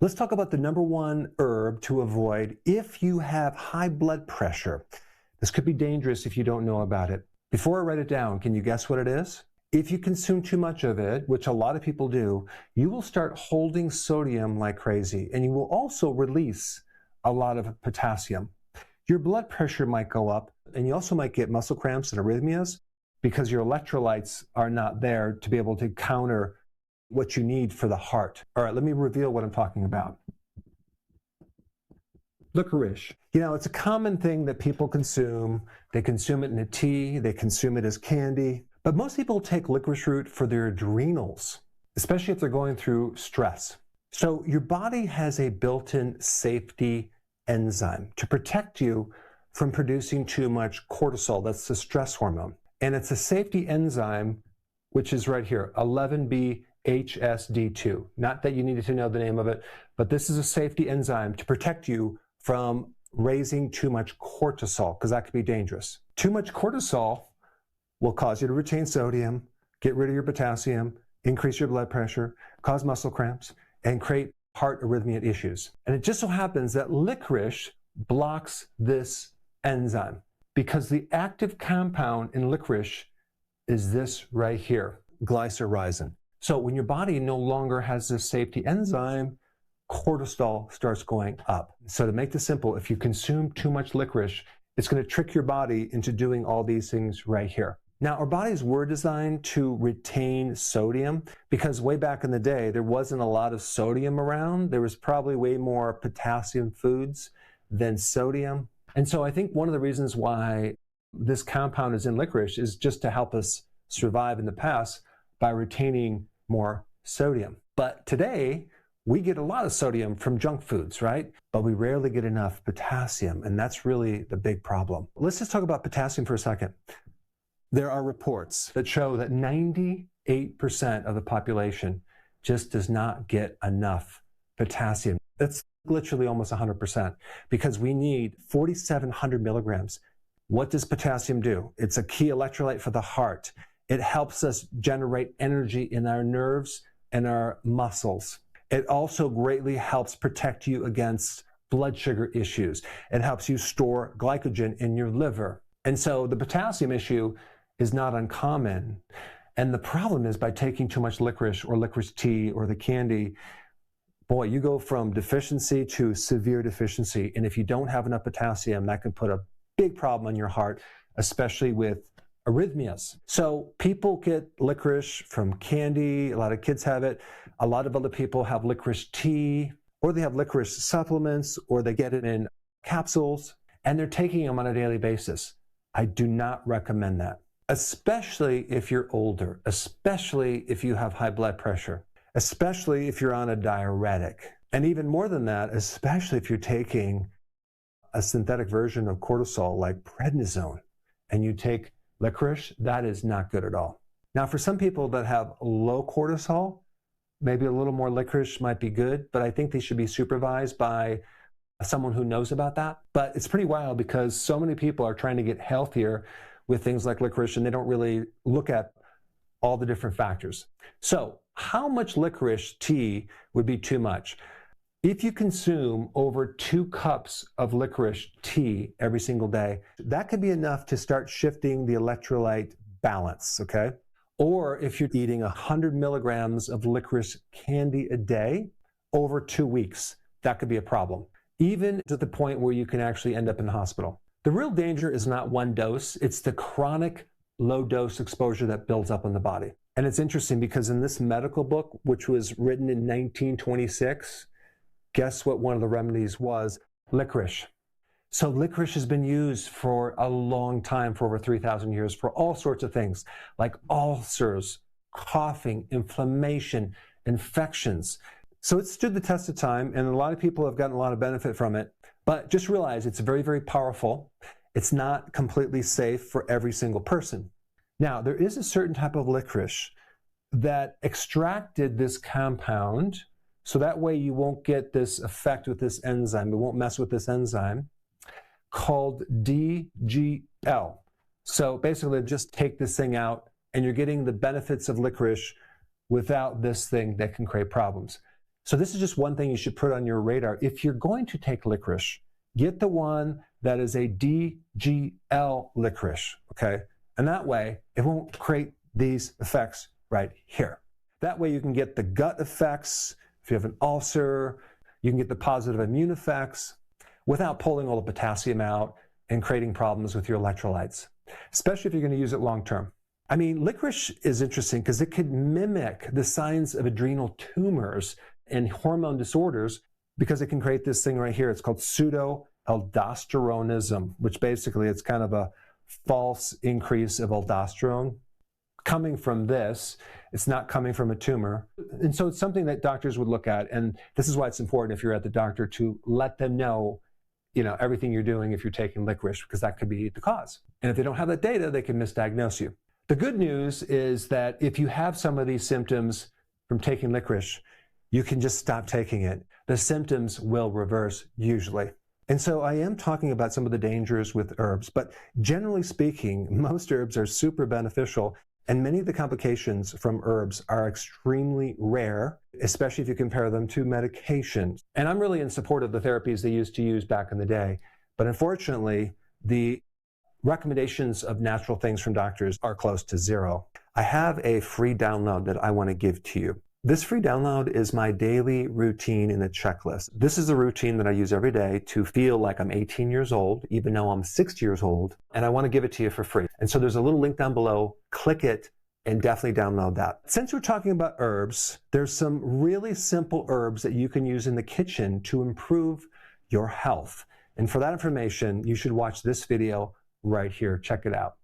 Let's talk about the number one herb to avoid if you have high blood pressure. This could be dangerous if you don't know about it. Before I write it down, can you guess what it is? If you consume too much of it, which a lot of people do, you will start holding sodium like crazy, and you will also release a lot of potassium. Your blood pressure might go up, and you also might get muscle cramps and arrhythmias because your electrolytes are not there to be able to counter what you need for the heart. All right, let me reveal what I'm talking about. Licorice. You know, it's a common thing that people consume. They consume it in a tea, they consume it as candy. But most people take licorice root for their adrenals, especially if they're going through stress. So your body has a built-in safety enzyme to protect you from producing too much cortisol. That's the stress hormone. And it's a safety enzyme, which is right here, 11-HSD2. Not that you needed to know the name of it, but this is a safety enzyme to protect you from raising too much cortisol, because that could be dangerous. Too much cortisol will cause you to retain sodium, get rid of your potassium, increase your blood pressure, cause muscle cramps, and create heart arrhythmia issues. And it just so happens that licorice blocks this enzyme because the active compound in licorice is this right here, glycyrrhizin. So when your body no longer has this safety enzyme, cortisol starts going up. So to make this simple, if you consume too much licorice, it's going to trick your body into doing all these things right here. Now, our bodies were designed to retain sodium because way back in the day, there wasn't a lot of sodium around. There was probably way more potassium foods than sodium. And so I think one of the reasons why this compound is in licorice is just to help us survive in the past by retaining more sodium. But today, we get a lot of sodium from junk foods, right? But we rarely get enough potassium, and that's really the big problem. Let's just talk about potassium for a second. There are reports that show that 98% of the population just does not get enough potassium. That's literally almost 100% because we need 4,700 milligrams. What does potassium do? It's a key electrolyte for the heart. It helps us generate energy in our nerves and our muscles. It also greatly helps protect you against blood sugar issues. It helps you store glycogen in your liver. And so the potassium issue is not uncommon. And the problem is by taking too much licorice or licorice tea or the candy, boy, you go from deficiency to severe deficiency. And if you don't have enough potassium, that can put a big problem on your heart, especially with arrhythmias. So people get licorice from candy. A lot of kids have it. A lot of other people have licorice tea, or they have licorice supplements, or they get it in capsules, and they're taking them on a daily basis. I do not recommend that, especially if you're older, especially if you have high blood pressure, especially if you're on a diuretic. And even more than that, especially if you're taking a synthetic version of cortisol like prednisone, and you take licorice, that is not good at all. Now, for some people that have low cortisol, maybe a little more licorice might be good, but I think they should be supervised by someone who knows about that. But it's pretty wild because so many people are trying to get healthier with things like licorice, and they don't really look at all the different factors. So how much licorice tea would be too much? If you consume over 2 cups of licorice tea every single day, that could be enough to start shifting the electrolyte balance, okay? Or if you're eating 100 milligrams of licorice candy a day over 2 weeks, that could be a problem, even to the point where you can actually end up in the hospital. The real danger is not one dose, it's the chronic low dose exposure that builds up in the body. And it's interesting because in this medical book, which was written in 1926, guess what one of the remedies was? Licorice. So licorice has been used for a long time, for over 3,000 years, for all sorts of things like ulcers, coughing, inflammation, infections. So it stood the test of time, and a lot of people have gotten a lot of benefit from it. But just realize it's very, very powerful. It's not completely safe for every single person. Now, there is a certain type of licorice that extracted this compound, so that way you won't get this effect with this enzyme. It won't mess with this enzyme, called DGL. So basically just take this thing out and you're getting the benefits of licorice without this thing that can create problems. So this is just one thing you should put on your radar. If you're going to take licorice, get the one that is a DGL licorice, okay? And that way, it won't create these effects right here. That way you can get the gut effects. If you have an ulcer, you can get the positive immune effects without pulling all the potassium out and creating problems with your electrolytes, especially if you're going to use it long term. I mean, licorice is interesting because it could mimic the signs of adrenal tumors and hormone disorders because it can create this thing right here. It's called pseudo-aldosteronism, which basically it's kind of a false increase of aldosterone coming from this. It's not coming from a tumor. And so it's something that doctors would look at. And this is why it's important if you're at the doctor to let them know, everything you're doing if you're taking licorice, because that could be the cause. And if they don't have that data, they can misdiagnose you. The good news is that if you have some of these symptoms from taking licorice, you can just stop taking it. The symptoms will reverse usually. And so I am talking about some of the dangers with herbs, but generally speaking, most herbs are super beneficial, and many of the complications from herbs are extremely rare, especially if you compare them to medications. And I'm really in support of the therapies they used to use back in the day, but unfortunately, the recommendations of natural things from doctors are close to zero. I have a free download that I want to give to you. This free download is my daily routine in a checklist. This is the routine that I use every day to feel like I'm 18 years old, even though I'm 60 years old, and I want to give it to you for free. And so there's a little link down below. Click it and definitely download that. Since we're talking about herbs, there's some really simple herbs that you can use in the kitchen to improve your health. And for that information, you should watch this video right here. Check it out.